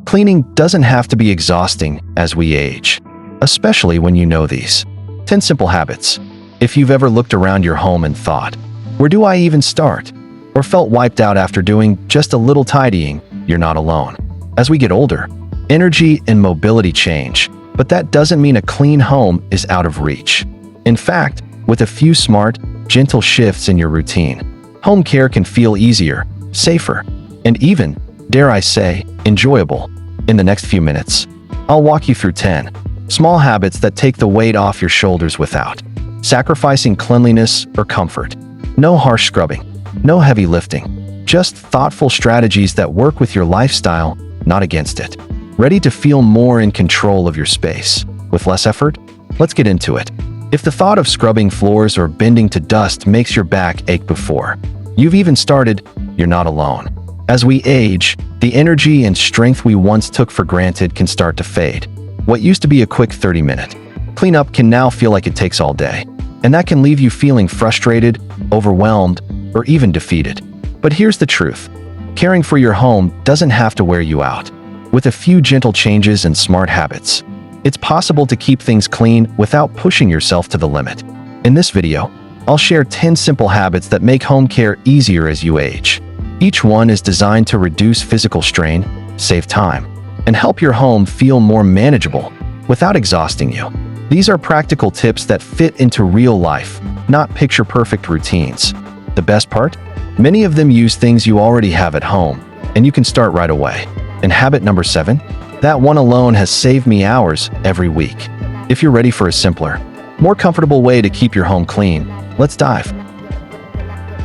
Cleaning doesn't have to be exhausting as we age, especially when you know these 10 simple habits. If you've ever looked around your home and thought, "Where do I even start?" or felt wiped out after doing just a little tidying, you're not alone. As we get older, energy and mobility change, but that doesn't mean a clean home is out of reach. In fact, with a few smart, gentle shifts in your routine, home care can feel easier, safer, and even, dare I say, enjoyable. In the next few minutes, I'll walk you through 10 small habits that take the weight off your shoulders without sacrificing cleanliness or comfort. No harsh scrubbing, no heavy lifting, just thoughtful strategies that work with your lifestyle, not against it. Ready to feel more in control of your space with less effort? Let's get into it. If the thought of scrubbing floors or bending to dust makes your back ache before you've even started, you're not alone. As we age, the energy and strength we once took for granted can start to fade. What used to be a quick 30-minute cleanup can now feel like it takes all day, and that can leave you feeling frustrated, overwhelmed, or even defeated. But here's the truth. Caring for your home doesn't have to wear you out. With a few gentle changes and smart habits, it's possible to keep things clean without pushing yourself to the limit. In this video, I'll share 10 simple habits that make home care easier as you age. Each one is designed to reduce physical strain, save time, and help your home feel more manageable without exhausting you. These are practical tips that fit into real life, not picture-perfect routines. The best part? Many of them use things you already have at home, and you can start right away. And habit number 7? That one alone has saved me hours every week. If you're ready for a simpler, more comfortable way to keep your home clean, let's dive.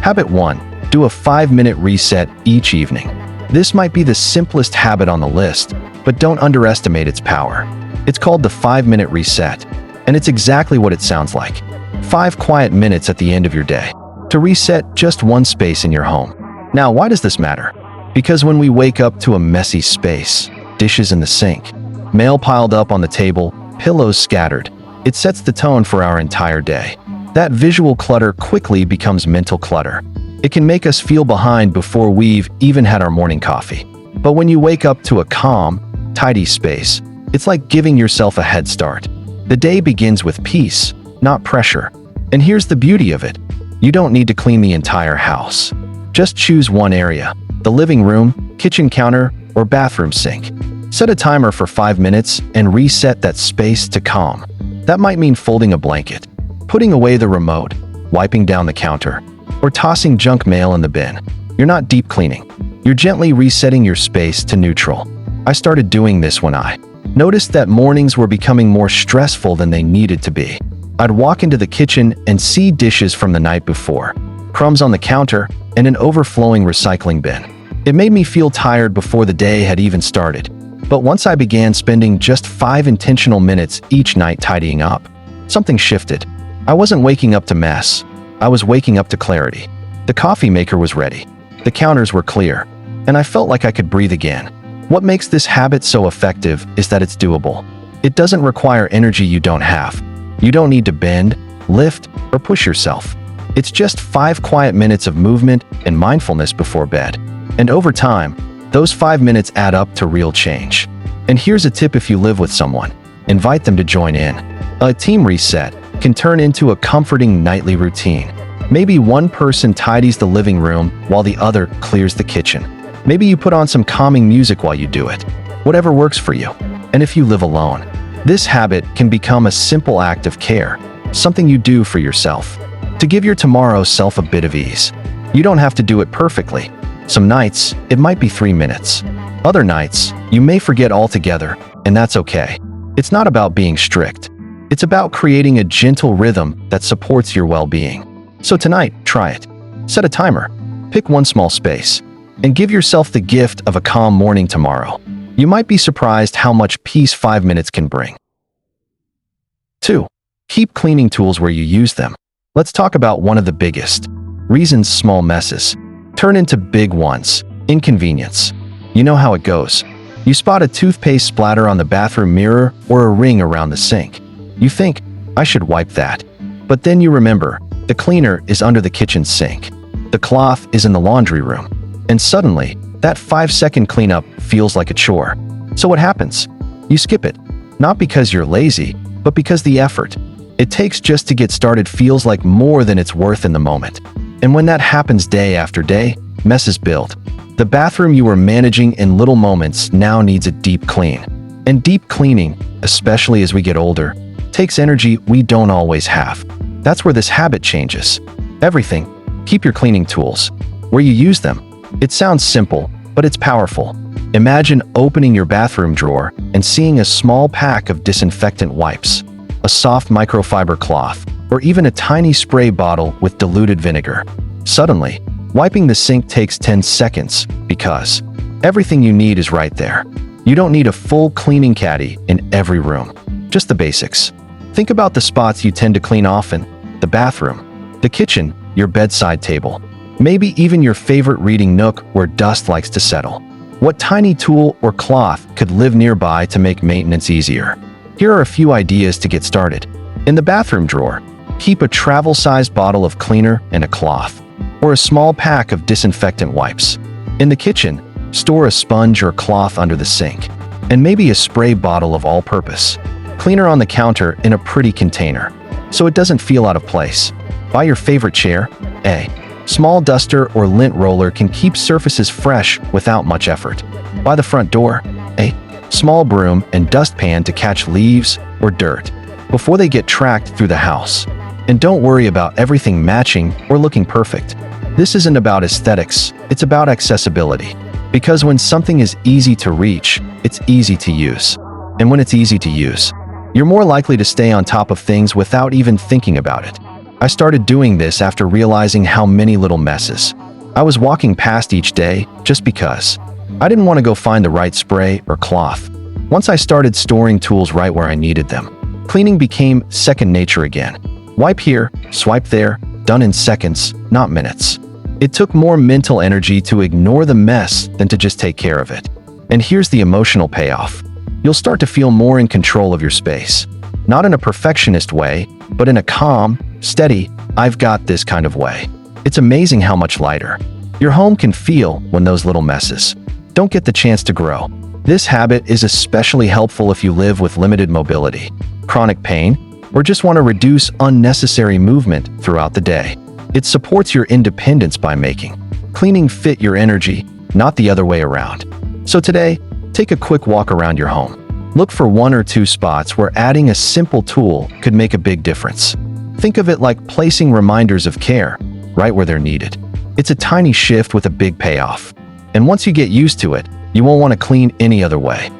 Habit 1. Do a 5-minute reset each evening. This might be the simplest habit on the list, but don't underestimate its power. It's called the 5-minute reset, and it's exactly what it sounds like. 5 quiet minutes at the end of your day to reset just one space in your home. Now, why does this matter? Because when we wake up to a messy space, dishes in the sink, mail piled up on the table, pillows scattered, it sets the tone for our entire day. That visual clutter quickly becomes mental clutter. It can make us feel behind before we've even had our morning coffee. But when you wake up to a calm, tidy space, it's like giving yourself a head start. The day begins with peace, not pressure. And here's the beauty of it. You don't need to clean the entire house. Just choose one area, the living room, kitchen counter, or bathroom sink. Set a timer for 5 minutes and reset that space to calm. That might mean folding a blanket, putting away the remote, wiping down the counter, or tossing junk mail in the bin. You're not deep cleaning. You're gently resetting your space to neutral. I started doing this when I noticed that mornings were becoming more stressful than they needed to be. I'd walk into the kitchen and see dishes from the night before, crumbs on the counter, and an overflowing recycling bin. It made me feel tired before the day had even started. But once I began spending just 5 intentional minutes each night tidying up, something shifted. I wasn't waking up to mess. I was waking up to clarity. The coffee maker was ready. The counters were clear, and I felt like I could breathe again. What makes this habit so effective is that it's doable. It doesn't require energy you don't have. You don't need to bend, lift, or push yourself. It's just 5 quiet minutes of movement and mindfulness before bed. And over time, those 5 minutes add up to real change. And here's a tip if you live with someone. Invite them to join in. A team reset can turn into a comforting nightly routine. Maybe one person tidies the living room while the other clears the kitchen. Maybe you put on some calming music while you do it. Whatever works for you. And if you live alone, this habit can become a simple act of care, something you do for yourself, to give your tomorrow self a bit of ease. You don't have to do it perfectly. Some nights, it might be 3 minutes. Other nights, you may forget altogether, and that's okay. It's not about being strict. It's about creating a gentle rhythm that supports your well-being. So tonight, try it. Set a timer, pick one small space, and give yourself the gift of a calm morning tomorrow. You might be surprised how much peace 5 minutes can bring. 2. Keep cleaning tools where you use them. Let's talk about one of the biggest reasons small messes turn into big ones: inconvenience. You know how it goes. You spot a toothpaste splatter on the bathroom mirror or a ring around the sink. You think, I should wipe that. But then you remember, the cleaner is under the kitchen sink. The cloth is in the laundry room. And suddenly, that 5-second cleanup feels like a chore. So what happens? You skip it. Not because you're lazy, but because the effort it takes just to get started feels like more than it's worth in the moment. And when that happens day after day, messes build. The bathroom you were managing in little moments now needs a deep clean. And deep cleaning, especially as we get older, takes energy we don't always have. That's where this habit changes. Everything. Keep your cleaning tools where you use them. It sounds simple, but it's powerful. Imagine opening your bathroom drawer and seeing a small pack of disinfectant wipes, a soft microfiber cloth, or even a tiny spray bottle with diluted vinegar. Suddenly, wiping the sink takes 10 seconds because everything you need is right there. You don't need a full cleaning caddy in every room, just the basics. Think about the spots you tend to clean often: the bathroom, the kitchen, your bedside table, maybe even your favorite reading nook where dust likes to settle. What tiny tool or cloth could live nearby to make maintenance easier? Here are a few ideas to get started. In the bathroom drawer, keep a travel-sized bottle of cleaner and a cloth, or a small pack of disinfectant wipes. In the kitchen, store a sponge or cloth under the sink, and maybe a spray bottle of all-purpose cleaner on the counter in a pretty container, so it doesn't feel out of place. By your favorite chair, a small duster or lint roller can keep surfaces fresh without much effort. By the front door, a small broom and dustpan to catch leaves or dirt before they get tracked through the house. And don't worry about everything matching or looking perfect. This isn't about aesthetics, it's about accessibility. Because when something is easy to reach, it's easy to use. And when it's easy to use, you're more likely to stay on top of things without even thinking about it. I started doing this after realizing how many little messes I was walking past each day just because I didn't want to go find the right spray or cloth. Once I started storing tools right where I needed them, cleaning became second nature again. Wipe here, swipe there, done in seconds, not minutes. It took more mental energy to ignore the mess than to just take care of it. And here's the emotional payoff. You'll start to feel more in control of your space. Not in a perfectionist way, but in a calm, steady, I've got this kind of way. It's amazing how much lighter your home can feel when those little messes don't get the chance to grow. This habit is especially helpful if you live with limited mobility, chronic pain, or just want to reduce unnecessary movement throughout the day. It supports your independence by making cleaning fit your energy, not the other way around. So today, take a quick walk around your home. Look for 1 or 2 spots where adding a simple tool could make a big difference. Think of it like placing reminders of care right where they're needed. It's a tiny shift with a big payoff. And once you get used to it, you won't want to clean any other way.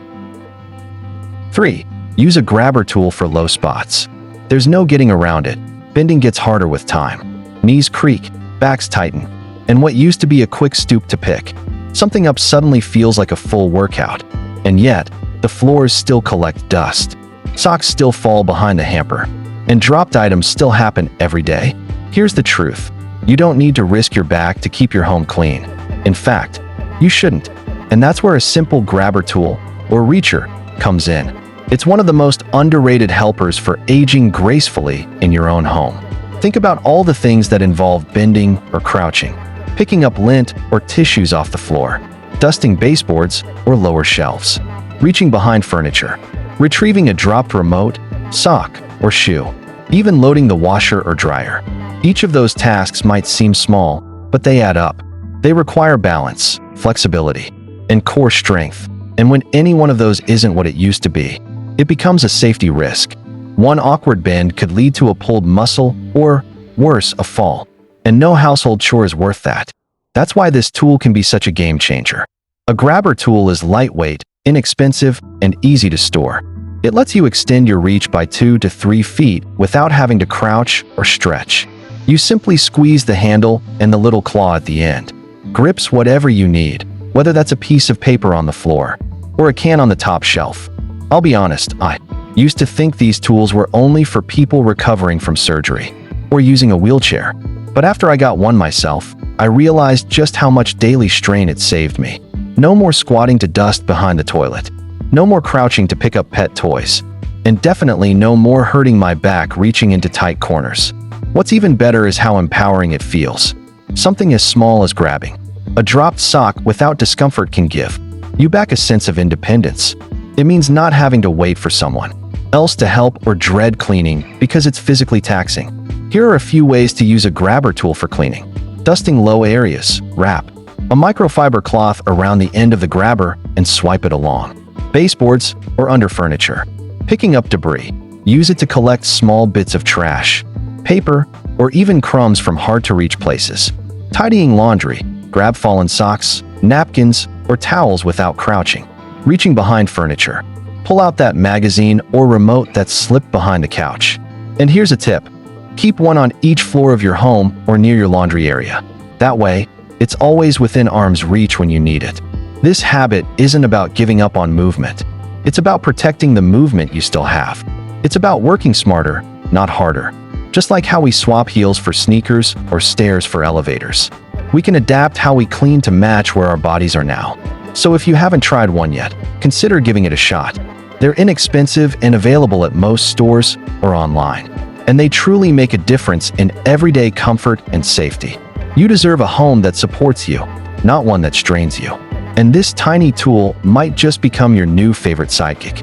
3. Use a grabber tool for low spots. There's no getting around it. Bending gets harder with time. Knees creak, backs tighten, and what used to be a quick stoop to pick something up suddenly feels like a full workout. And yet, the floors still collect dust. Socks still fall behind the hamper. And dropped items still happen every day. Here's the truth. You don't need to risk your back to keep your home clean. In fact, you shouldn't. And that's where a simple grabber tool, or reacher, comes in. It's one of the most underrated helpers for aging gracefully in your own home. Think about all the things that involve bending or crouching, picking up lint or tissues off the floor, dusting baseboards or lower shelves, reaching behind furniture, retrieving a dropped remote, sock, or shoe, even loading the washer or dryer. Each of those tasks might seem small, but they add up. They require balance, flexibility, and core strength. And when any one of those isn't what it used to be, it becomes a safety risk. One awkward bend could lead to a pulled muscle or, worse, a fall. And no household chore is worth that. That's why this tool can be such a game changer. A grabber tool is lightweight, inexpensive, and easy to store. It lets you extend your reach by 2 to 3 feet without having to crouch or stretch. You simply squeeze the handle and the little claw at the end grips whatever you need, whether that's a piece of paper on the floor or a can on the top shelf. I'll be honest, I used to think these tools were only for people recovering from surgery or using a wheelchair. But after I got one myself, I realized just how much daily strain it saved me. No more squatting to dust behind the toilet. No more crouching to pick up pet toys. And definitely no more hurting my back reaching into tight corners. What's even better is how empowering it feels. Something as small as grabbing a dropped sock without discomfort can give you back a sense of independence. It means not having to wait for someone else to help or dread cleaning because it's physically taxing. Here are a few ways to use a grabber tool for cleaning. Dusting low areas. Wrap a microfiber cloth around the end of the grabber and swipe it along baseboards or under furniture. Picking up debris. Use it to collect small bits of trash, paper, or even crumbs from hard-to-reach places. Tidying laundry. Grab fallen socks, napkins, or towels without crouching. Reaching behind furniture. Pull out that magazine or remote that's slipped behind the couch. And here's a tip. Keep one on each floor of your home or near your laundry area. That way, it's always within arm's reach when you need it. This habit isn't about giving up on movement. It's about protecting the movement you still have. It's about working smarter, not harder. Just like how we swap heels for sneakers or stairs for elevators. We can adapt how we clean to match where our bodies are now. So if you haven't tried one yet, consider giving it a shot. They're inexpensive and available at most stores or online. And they truly make a difference in everyday comfort and safety. You deserve a home that supports you, not one that strains you. And this tiny tool might just become your new favorite sidekick.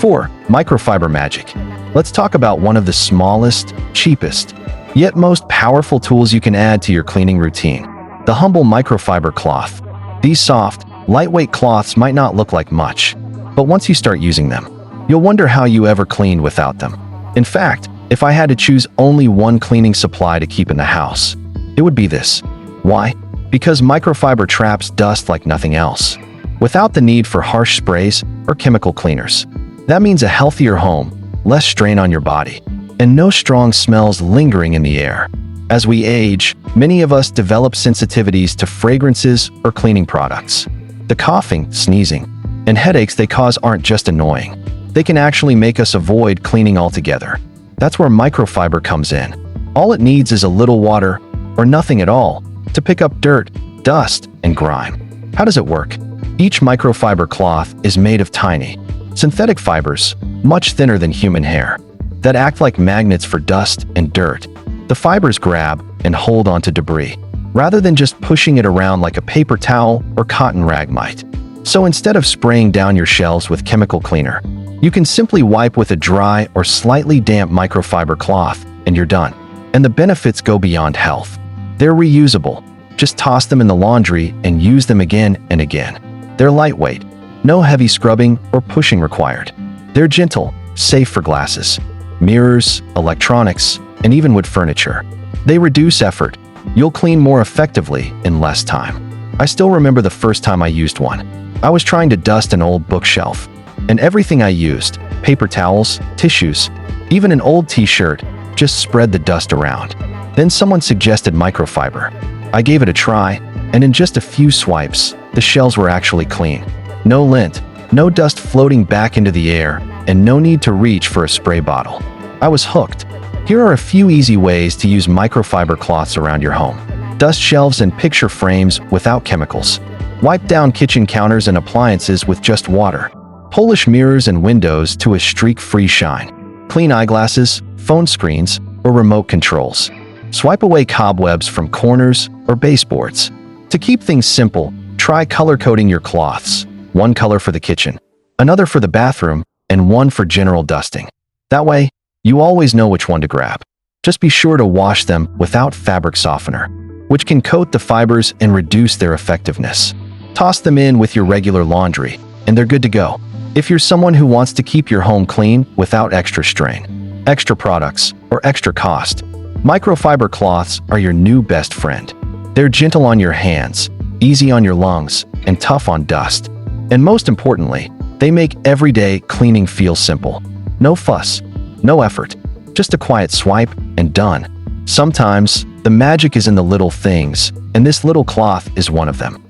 4. Microfiber magic. Let's talk about one of the smallest, cheapest, yet most powerful tools you can add to your cleaning routine. The humble microfiber cloth. These soft, lightweight cloths might not look like much, but once you start using them, you'll wonder how you ever cleaned without them. In fact, if I had to choose only one cleaning supply to keep in the house, it would be this. Why? Because microfiber traps dust like nothing else, without the need for harsh sprays or chemical cleaners. That means a healthier home, less strain on your body, and no strong smells lingering in the air. As we age, many of us develop sensitivities to fragrances or cleaning products. The coughing, sneezing, and headaches they cause aren't just annoying. They can actually make us avoid cleaning altogether. That's where microfiber comes in. All it needs is a little water, or nothing at all, to pick up dirt, dust, and grime. How does it work? Each microfiber cloth is made of tiny, synthetic fibers, much thinner than human hair, that act like magnets for dust and dirt. The fibers grab and hold onto debris, rather than just pushing it around like a paper towel or cotton rag might. So instead of spraying down your shelves with chemical cleaner, you can simply wipe with a dry or slightly damp microfiber cloth, and you're done. And the benefits go beyond health. They're reusable. Just toss them in the laundry and use them again and again. They're lightweight. No heavy scrubbing or pushing required. They're gentle, safe for glasses, mirrors, electronics, and even wood furniture. They reduce effort. You'll clean more effectively in less time. I still remember the first time I used one. I was trying to dust an old bookshelf, and everything I used, paper towels, tissues, even an old t-shirt, just spread the dust around. Then someone suggested microfiber. I gave it a try, and in just a few swipes, the shelves were actually clean. No lint, no dust floating back into the air, and no need to reach for a spray bottle. I was hooked. Here are a few easy ways to use microfiber cloths around your home. Dust shelves and picture frames without chemicals. Wipe down kitchen counters and appliances with just water. Polish mirrors and windows to a streak-free shine. Clean eyeglasses, phone screens, or remote controls. Swipe away cobwebs from corners or baseboards. To keep things simple, try color-coding your cloths. One color for the kitchen, another for the bathroom, and one for general dusting. That way, you always know which one to grab. Just be sure to wash them without fabric softener, which can coat the fibers and reduce their effectiveness. Toss them in with your regular laundry, and they're good to go. If you're someone who wants to keep your home clean without extra strain, extra products, or extra cost, microfiber cloths are your new best friend. They're gentle on your hands, easy on your lungs, and tough on dust. And most importantly, they make everyday cleaning feel simple. No fuss, no effort, just a quiet swipe and done. Sometimes, the magic is in the little things, and this little cloth is one of them.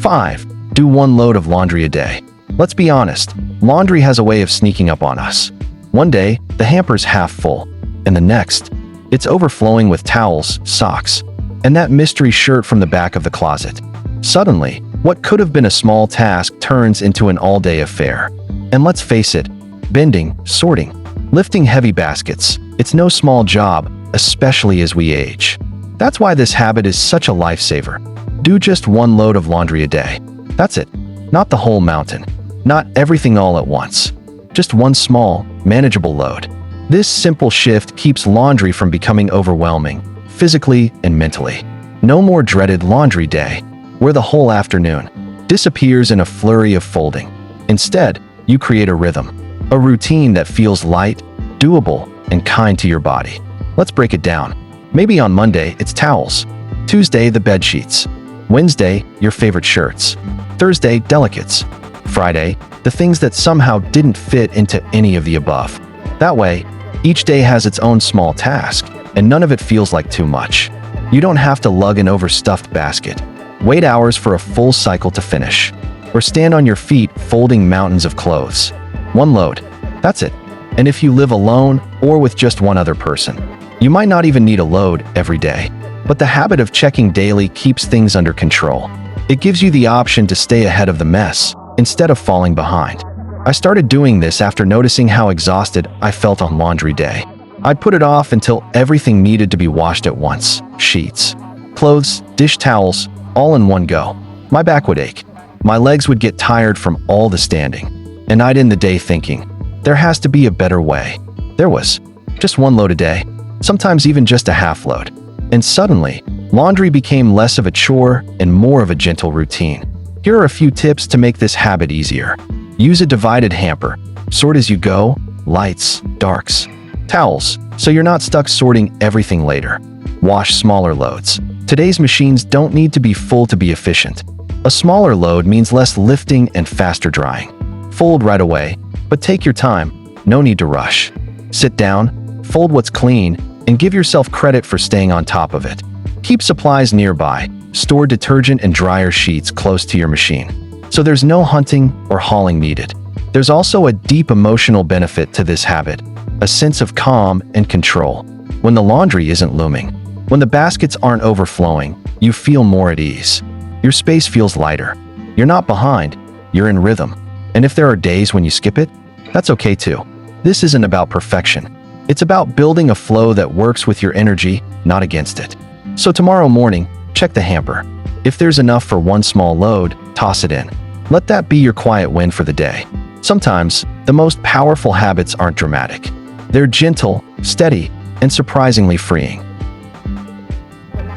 5. Do one load of laundry a day. Let's be honest, laundry has a way of sneaking up on us. One day, the hamper's half full, and the next, it's overflowing with towels, socks, and that mystery shirt from the back of the closet. Suddenly, what could have been a small task turns into an all-day affair. And let's face it, bending, sorting, lifting heavy baskets, it's no small job, especially as we age. That's why this habit is such a lifesaver. Do just one load of laundry a day. That's it. Not the whole mountain. Not everything all at once. Just one small, manageable load. This simple shift keeps laundry from becoming overwhelming, physically and mentally. No more dreaded laundry day, where the whole afternoon disappears in a flurry of folding. Instead, you create a rhythm, a routine that feels light, doable, and kind to your body. Let's break it down. Maybe on Monday, it's towels. Tuesday, the bed sheets. Wednesday, your favorite shirts. Thursday, delicates. Friday, the things that somehow didn't fit into any of the above. That way, each day has its own small task, and none of it feels like too much. You don't have to lug an overstuffed basket, wait hours for a full cycle to finish, or stand on your feet folding mountains of clothes. One load. That's it. And if you live alone or with just one other person, you might not even need a load every day. But the habit of checking daily keeps things under control. It gives you the option to stay ahead of the mess instead of falling behind. I started doing this after noticing how exhausted I felt on laundry day. I'd put it off until everything needed to be washed at once. Sheets, clothes, dish towels, all in one go. My back would ache. My legs would get tired from all the standing. And I'd end the day thinking, there has to be a better way. There was. Just one load a day, sometimes even just a half load. And suddenly, laundry became less of a chore and more of a gentle routine. Here are a few tips to make this habit easier. Use a divided hamper. Sort as you go, lights, darks. Towels, so you're not stuck sorting everything later. Wash smaller loads. Today's machines don't need to be full to be efficient. A smaller load means less lifting and faster drying. Fold right away, but take your time. No need to rush. Sit down, fold what's clean, and give yourself credit for staying on top of it. Keep supplies nearby. Store detergent and dryer sheets close to your machine, so there's no hunting or hauling needed. There's also a deep emotional benefit to this habit, a sense of calm and control. When the laundry isn't looming, when the baskets aren't overflowing, you feel more at ease. Your space feels lighter. You're not behind, you're in rhythm. And if there are days when you skip it, that's okay too. This isn't about perfection. It's about building a flow that works with your energy, not against it. So tomorrow morning, check the hamper. If there's enough for one small load, toss it in. Let that be your quiet win for the day. Sometimes, the most powerful habits aren't dramatic. They're gentle, steady, and surprisingly freeing.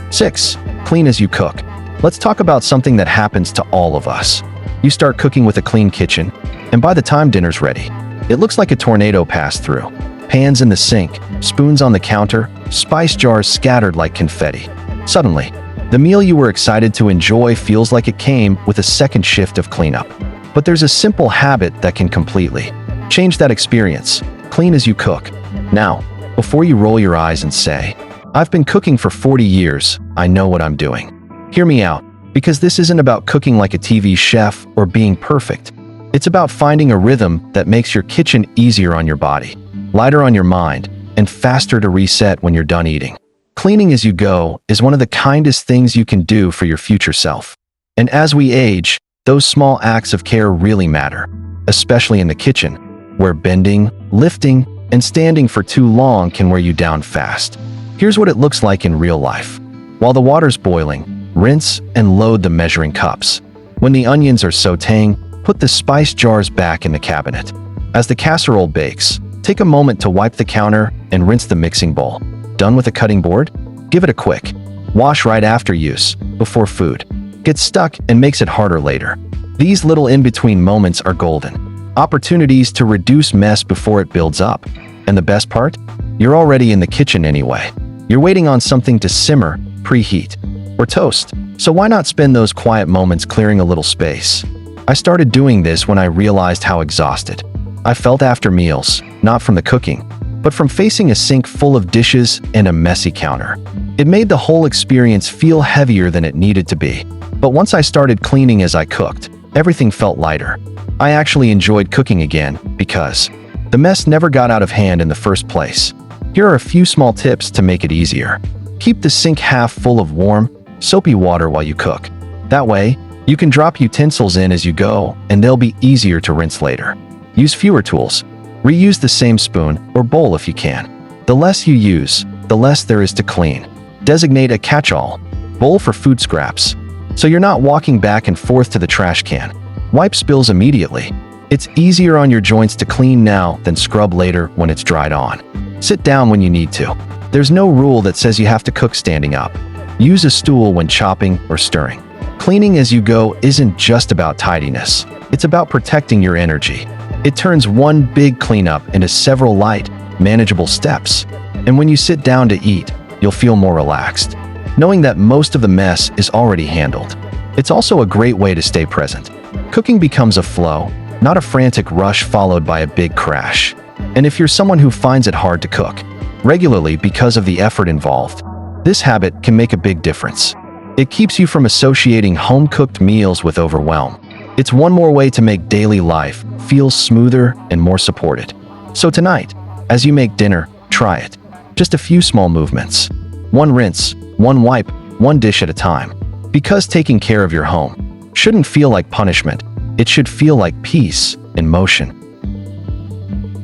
6. Clean as you cook. Let's talk about something that happens to all of us. You start cooking with a clean kitchen, and by the time dinner's ready, it looks like a tornado passed through. Pans in the sink, spoons on the counter, spice jars scattered like confetti. Suddenly, the meal you were excited to enjoy feels like it came with a second shift of cleanup. But there's a simple habit that can completely change that experience. Clean as you cook. Now, before you roll your eyes and say, I've been cooking for 40 years, I know what I'm doing. Hear me out, because this isn't about cooking like a TV chef or being perfect. It's about finding a rhythm that makes your kitchen easier on your body, lighter on your mind, and faster to reset when you're done eating. Cleaning as you go is one of the kindest things you can do for your future self. And as we age, those small acts of care really matter, especially in the kitchen, where bending, lifting, and standing for too long can wear you down fast. Here's what it looks like in real life. While the water's boiling, rinse and load the measuring cups. When the onions are sautéing, put the spice jars back in the cabinet. As the casserole bakes, take a moment to wipe the counter and rinse the mixing bowl. Done with a cutting board? Give it a quick wash right after use, before food gets stuck and makes it harder later. These little in-between moments are golden. Opportunities to reduce mess before it builds up. And the best part? You're already in the kitchen anyway. You're waiting on something to simmer, preheat, or toast. So why not spend those quiet moments clearing a little space? I started doing this when I realized how exhausted I felt after meals, not from the cooking, but from facing a sink full of dishes and a messy counter. It made the whole experience feel heavier than it needed to be. But once I started cleaning as I cooked, everything felt lighter. I actually enjoyed cooking again because the mess never got out of hand in the first place. Here are a few small tips to make it easier. Keep the sink half full of warm, soapy water while you cook. That way, you can drop utensils in as you go, and they'll be easier to rinse later. Use fewer tools. Reuse the same spoon or bowl if you can. The less you use, the less there is to clean. Designate a catch-all bowl for food scraps, so you're not walking back and forth to the trash can. Wipe spills immediately. It's easier on your joints to clean now than scrub later when it's dried on. Sit down when you need to. There's no rule that says you have to cook standing up. Use a stool when chopping or stirring. Cleaning as you go isn't just about tidiness. It's about protecting your energy. It turns one big cleanup into several light, manageable steps. And when you sit down to eat, you'll feel more relaxed, knowing that most of the mess is already handled. It's also a great way to stay present. Cooking becomes a flow, not a frantic rush followed by a big crash. And if you're someone who finds it hard to cook regularly because of the effort involved, this habit can make a big difference. It keeps you from associating home-cooked meals with overwhelm. It's one more way to make daily life feel smoother and more supported. So tonight, as you make dinner, try it. Just a few small movements. One rinse, one wipe, one dish at a time. Because taking care of your home shouldn't feel like punishment. It should feel like peace in motion.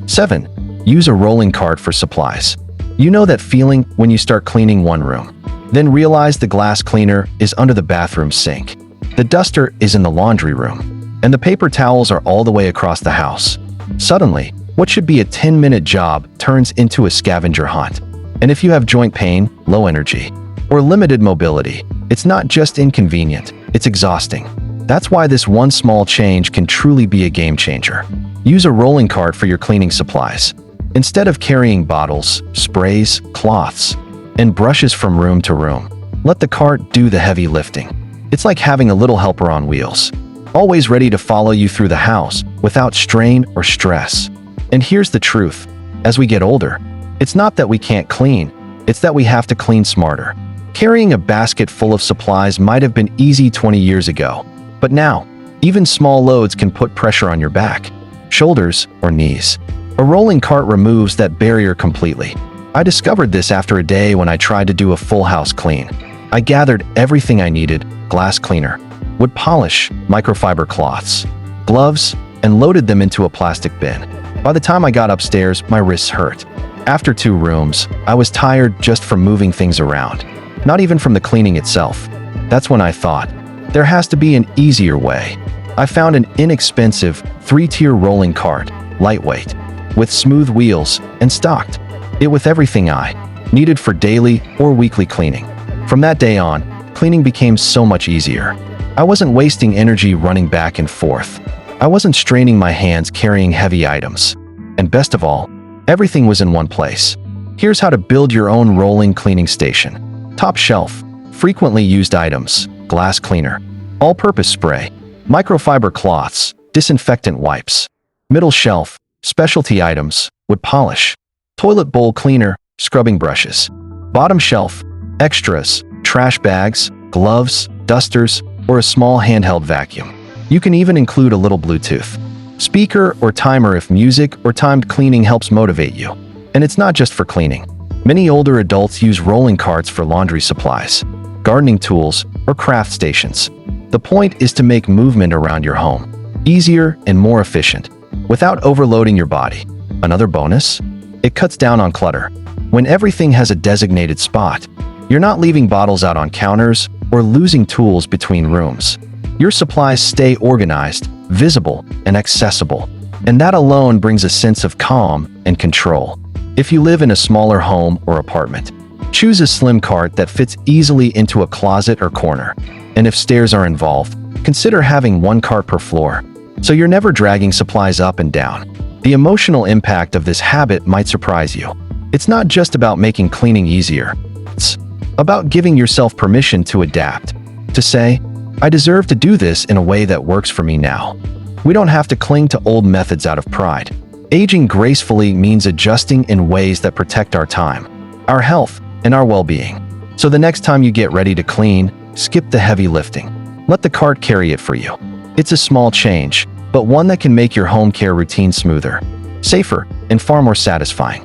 7. Use a rolling cart for supplies. You know that feeling when you start cleaning one room, then realize the glass cleaner is under the bathroom sink, the duster is in the laundry room, and the paper towels are all the way across the house. Suddenly, what should be a 10-minute job turns into a scavenger hunt. And if you have joint pain, low energy, or limited mobility, it's not just inconvenient, it's exhausting. That's why this one small change can truly be a game changer. Use a rolling cart for your cleaning supplies. Instead of carrying bottles, sprays, cloths, and brushes from room to room, let the cart do the heavy lifting. It's like having a little helper on wheels, always ready to follow you through the house without strain or stress. And here's the truth. As we get older, it's not that we can't clean, it's that we have to clean smarter. Carrying a basket full of supplies might have been easy 20 years ago, but now, even small loads can put pressure on your back, shoulders, or knees. A rolling cart removes that barrier completely. I discovered this after a day when I tried to do a full house clean. I gathered everything I needed: glass cleaner, wood polish, microfiber cloths, gloves, and loaded them into a plastic bin. By the time I got upstairs, my wrists hurt. After 2 rooms, I was tired just from moving things around, not even from the cleaning itself. That's when I thought, there has to be an easier way. I found an inexpensive 3-tier rolling cart, lightweight, with smooth wheels, and stocked it with everything I needed for daily or weekly cleaning. From that day on, cleaning became so much easier. I wasn't wasting energy running back and forth. I wasn't straining my hands carrying heavy items. And best of all, everything was in one place. Here's how to build your own rolling cleaning station. Top shelf, frequently used items, glass cleaner, all-purpose spray, microfiber cloths, disinfectant wipes. Middle shelf, specialty items, wood polish, toilet bowl cleaner, scrubbing brushes. Bottom shelf, extras, trash bags, gloves, dusters, or a small handheld vacuum. You can even include a little Bluetooth speaker or timer if music or timed cleaning helps motivate you. And it's not just for cleaning. Many older adults use rolling carts for laundry supplies, gardening tools, or craft stations. The point is to make movement around your home easier and more efficient, without overloading your body. Another bonus? It cuts down on clutter. When everything has a designated spot, you're not leaving bottles out on counters or losing tools between rooms. Your supplies stay organized, visible, and accessible, and that alone brings a sense of calm and control. If you live in a smaller home or apartment, choose a slim cart that fits easily into a closet or corner. And if stairs are involved, consider having one cart per floor, so you're never dragging supplies up and down. The emotional impact of this habit might surprise you. It's not just about making cleaning easier. It's about giving yourself permission to adapt, to say, I deserve to do this in a way that works for me now. We don't have to cling to old methods out of pride. Aging gracefully means adjusting in ways that protect our time, our health, and our well-being. So the next time you get ready to clean, skip the heavy lifting. Let the cart carry it for you. It's a small change, but one that can make your home care routine smoother, safer, and far more satisfying.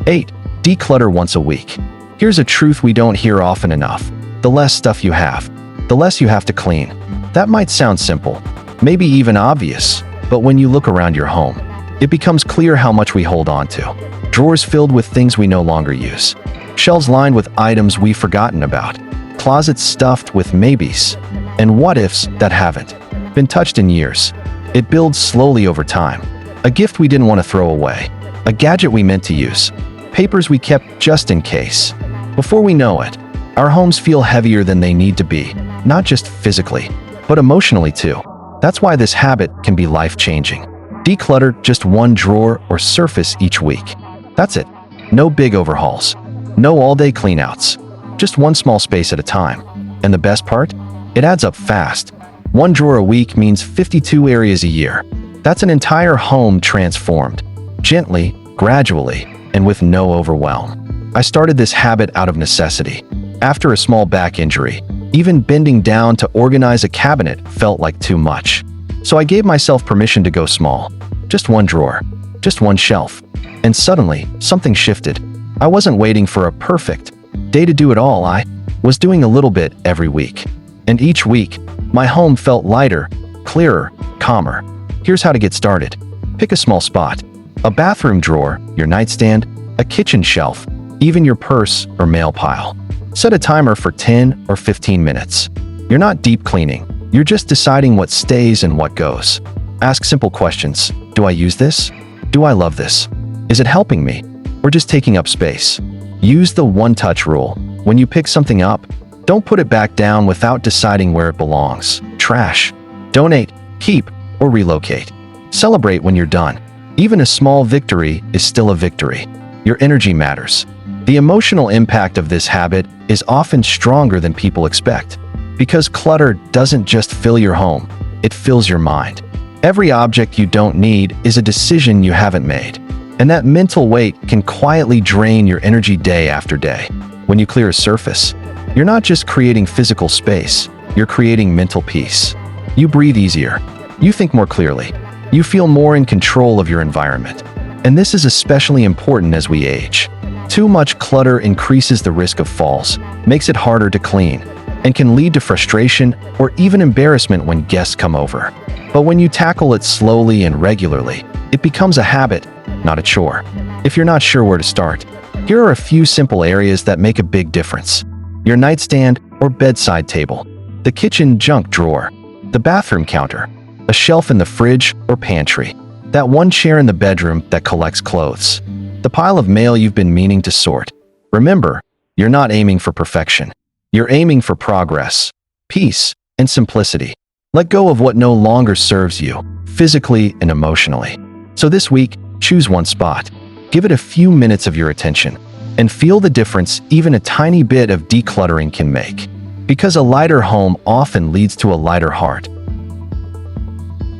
8. Declutter once a week. Here's a truth we don't hear often enough. The less stuff you have, the less you have to clean. That might sound simple, maybe even obvious, but when you look around your home, it becomes clear how much we hold on to. Drawers filled with things we no longer use. Shelves lined with items we've forgotten about. Closets stuffed with maybes and what-ifs that haven't. been touched in years. It builds slowly over time. A gift we didn't want to throw away. A gadget we meant to use. Papers we kept just in case. Before we know it, our homes feel heavier than they need to be, not just physically, but emotionally too. That's why this habit can be life-changing. Declutter just one drawer or surface each week. That's it. No big overhauls. No all-day cleanouts. Just one small space at a time. And the best part? It adds up fast. One drawer a week means 52 areas a year. That's an entire home transformed. Gently, gradually, and with no overwhelm. I started this habit out of necessity. After a small back injury, even bending down to organize a cabinet felt like too much. So I gave myself permission to go small. Just one drawer. Just one shelf. And suddenly, something shifted. I wasn't waiting for a perfect day to do it all. I was doing a little bit every week. And each week, my home felt lighter, clearer, calmer. Here's how to get started. Pick a small spot. A bathroom drawer, your nightstand, a kitchen shelf, even your purse or mail pile. Set a timer for 10 or 15 minutes. You're not deep cleaning. You're just deciding what stays and what goes. Ask simple questions. Do I use this? Do I love this? Is it helping me? Or just taking up space? Use the one-touch rule. When you pick something up, don't put it back down without deciding where it belongs. Trash. Donate, keep, or relocate. Celebrate when you're done. Even a small victory is still a victory. Your energy matters. The emotional impact of this habit is often stronger than people expect. Because clutter doesn't just fill your home, it fills your mind. Every object you don't need is a decision you haven't made. And that mental weight can quietly drain your energy day after day. When you clear a surface, you're not just creating physical space, you're creating mental peace. You breathe easier. You think more clearly. You feel more in control of your environment. And this is especially important as we age. Too much clutter increases the risk of falls, makes it harder to clean, and can lead to frustration or even embarrassment when guests come over. But when you tackle it slowly and regularly, it becomes a habit, not a chore. If you're not sure where to start, here are a few simple areas that make a big difference. Your nightstand or bedside table, the kitchen junk drawer, the bathroom counter, a shelf in the fridge or pantry, that one chair in the bedroom that collects clothes, the pile of mail you've been meaning to sort. Remember, you're not aiming for perfection. You're aiming for progress, peace, and simplicity. Let go of what no longer serves you, physically and emotionally. So this week, choose one spot. Give it a few minutes of your attention, and feel the difference even a tiny bit of decluttering can make. Because a lighter home often leads to a lighter heart.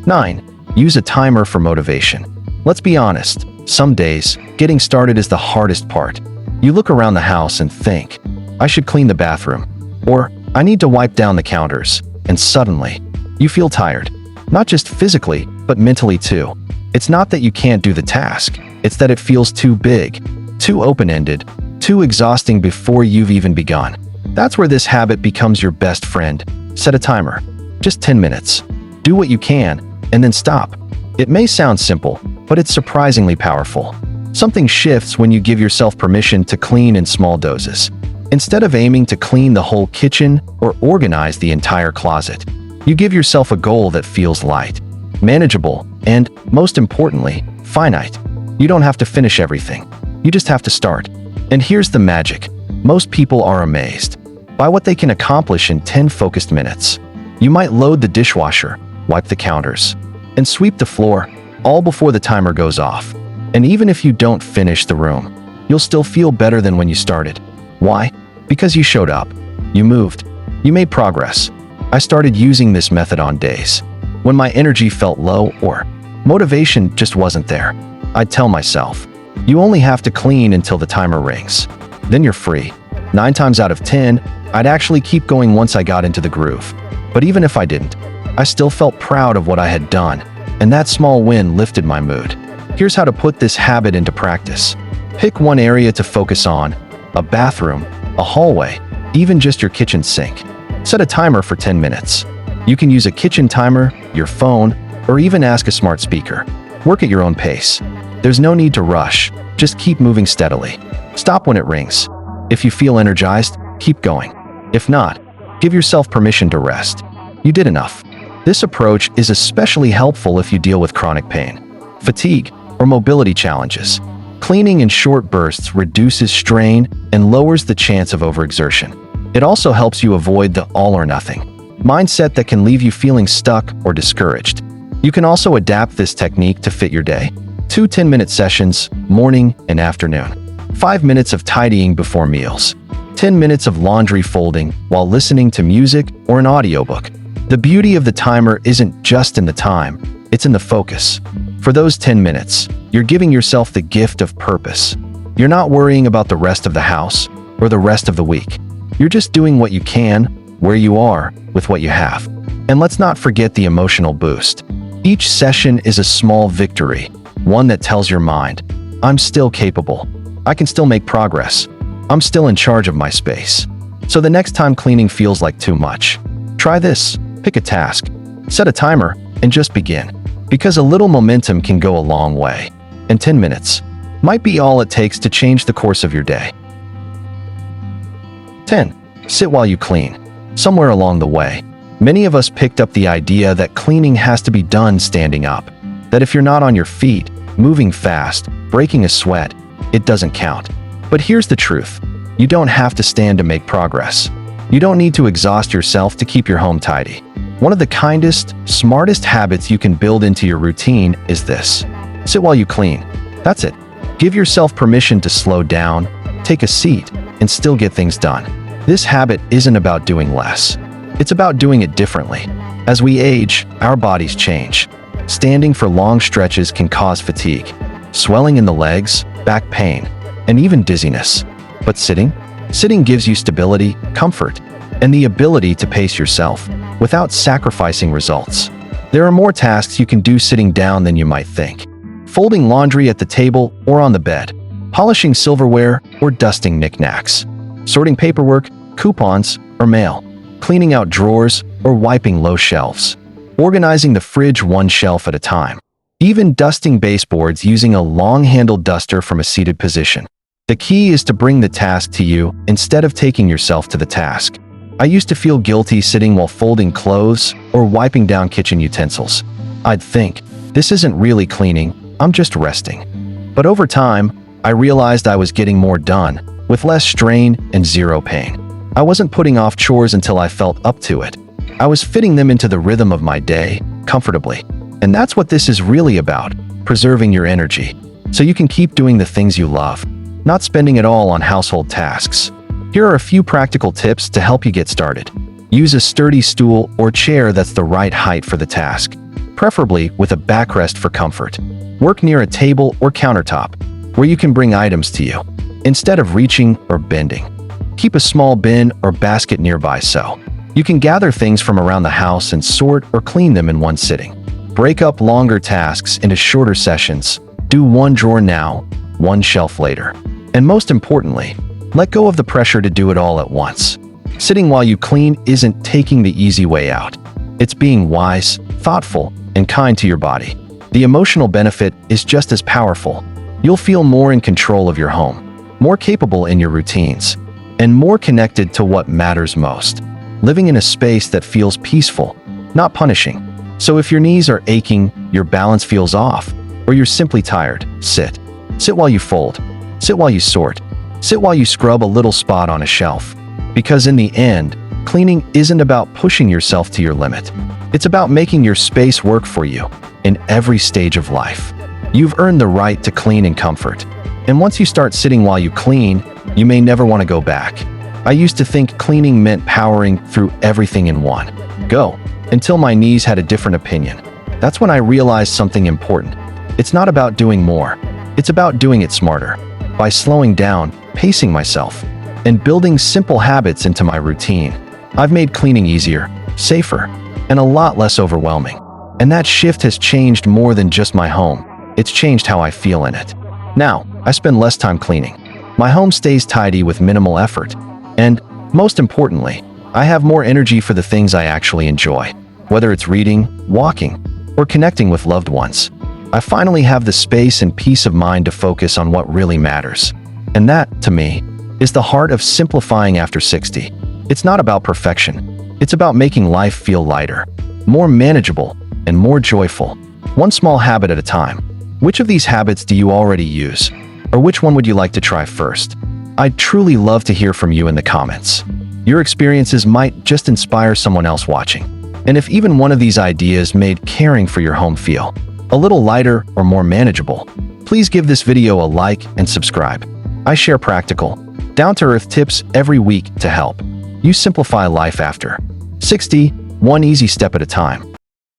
9. Use a timer for motivation. Let's be honest, some days, getting started is the hardest part. You look around the house and think, I should clean the bathroom, or I need to wipe down the counters, and suddenly, you feel tired. Not just physically, but mentally too. It's not that you can't do the task, it's that it feels too big, too open-ended, too exhausting before you've even begun. That's where this habit becomes your best friend. Set a timer. Just 10 minutes. Do what you can, and then stop. It may sound simple, but it's surprisingly powerful. Something shifts when you give yourself permission to clean in small doses. Instead of aiming to clean the whole kitchen or organize the entire closet, you give yourself a goal that feels light, manageable, and, most importantly, finite. You don't have to finish everything. You just have to start. And here's the magic. Most people are amazed by what they can accomplish in 10 focused minutes. You might load the dishwasher, wipe the counters, and sweep the floor, all before the timer goes off. And even if you don't finish the room, you'll still feel better than when you started. Why? Because you showed up. You moved. You made progress. I started using this method on days when my energy felt low or motivation just wasn't there. I'd tell myself, you only have to clean until the timer rings. Then you're free. 9 times out of 10, I'd actually keep going once I got into the groove. But even if I didn't, I still felt proud of what I had done, and that small win lifted my mood. Here's how to put this habit into practice. Pick one area to focus on: a bathroom, a hallway, even just your kitchen sink. Set a timer for 10 minutes. You can use a kitchen timer, your phone, or even ask a smart speaker. Work at your own pace. There's no need to rush. Just keep moving steadily. Stop when it rings. If you feel energized, keep going. If not, give yourself permission to rest. You did enough. This approach is especially helpful if you deal with chronic pain, fatigue, or mobility challenges. Cleaning in short bursts reduces strain and lowers the chance of overexertion. It also helps you avoid the all-or-nothing mindset that can leave you feeling stuck or discouraged. You can also adapt this technique to fit your day. 2 10-minute sessions, morning and afternoon. 5 minutes of tidying before meals. 10 minutes of laundry folding while listening to music or an audiobook. The beauty of the timer isn't just in the time, it's in the focus. For those 10 minutes, you're giving yourself the gift of purpose. You're not worrying about the rest of the house or the rest of the week. You're just doing what you can, where you are, with what you have. And let's not forget the emotional boost. Each session is a small victory, one that tells your mind, I'm still capable. I can still make progress. I'm still in charge of my space. So the next time cleaning feels like too much, try this. Pick a task, set a timer, and just begin. Because a little momentum can go a long way. And 10 minutes might be all it takes to change the course of your day. 10. Sit while you clean. Somewhere along the way, many of us picked up the idea that cleaning has to be done standing up. That if you're not on your feet, moving fast, breaking a sweat, it doesn't count. But here's the truth. You don't have to stand to make progress. You don't need to exhaust yourself to keep your home tidy. One of the kindest, smartest habits you can build into your routine is this. Sit while you clean. That's it. Give yourself permission to slow down, take a seat, and still get things done. This habit isn't about doing less. It's about doing it differently. As we age, our bodies change. Standing for long stretches can cause fatigue, swelling in the legs, back pain, and even dizziness. But sitting gives you stability, comfort, and the ability to pace yourself without sacrificing results. There are more tasks you can do sitting down than you might think. Folding laundry at the table or on the bed, polishing silverware or dusting knickknacks, sorting paperwork, coupons, or mail, cleaning out drawers or wiping low shelves, organizing the fridge one shelf at a time, even dusting baseboards using a long-handled duster from a seated position. The key is to bring the task to you instead of taking yourself to the task. I used to feel guilty sitting while folding clothes or wiping down kitchen utensils. I'd think, this isn't really cleaning, I'm just resting. But over time, I realized I was getting more done, with less strain and zero pain. I wasn't putting off chores until I felt up to it. I was fitting them into the rhythm of my day, comfortably. And that's what this is really about, preserving your energy, so you can keep doing the things you love, not spending it all on household tasks. Here are a few practical tips to help you get started. Use a sturdy stool or chair that's the right height for the task, preferably with a backrest for comfort. Work near a table or countertop, where you can bring items to you, instead of reaching or bending. Keep a small bin or basket nearby so you can gather things from around the house and sort or clean them in one sitting. Break up longer tasks into shorter sessions. Do one drawer now, one shelf later. And most importantly, let go of the pressure to do it all at once. Sitting while you clean isn't taking the easy way out. It's being wise, thoughtful, and kind to your body. The emotional benefit is just as powerful. You'll feel more in control of your home, more capable in your routines, and more connected to what matters most. Living in a space that feels peaceful, not punishing. So if your knees are aching, your balance feels off, or you're simply tired, sit. Sit while you fold. Sit while you sort. Sit while you scrub a little spot on a shelf. Because in the end, cleaning isn't about pushing yourself to your limit. It's about making your space work for you in every stage of life. You've earned the right to clean in comfort. And once you start sitting while you clean, you may never want to go back. I used to think cleaning meant powering through everything in one go, until my knees had a different opinion. That's when I realized something important. It's not about doing more. It's about doing it smarter. By slowing down, pacing myself, and building simple habits into my routine, I've made cleaning easier, safer, and a lot less overwhelming. And that shift has changed more than just my home. It's changed how I feel in it. Now, I spend less time cleaning. My home stays tidy with minimal effort. And, most importantly, I have more energy for the things I actually enjoy. Whether it's reading, walking, or connecting with loved ones, I finally have the space and peace of mind to focus on what really matters. And that, to me, is the heart of simplifying after 60. It's not about perfection. It's about making life feel lighter, more manageable, and more joyful, one small habit at a time. Which of these habits do you already use? Or which one would you like to try first? I'd truly love to hear from you in the comments. Your experiences might just inspire someone else watching. And if even one of these ideas made caring for your home feel a little lighter or more manageable, please give this video a like and subscribe. I share practical, down-to-earth tips every week to help you simplify life after 60, one easy step at a time.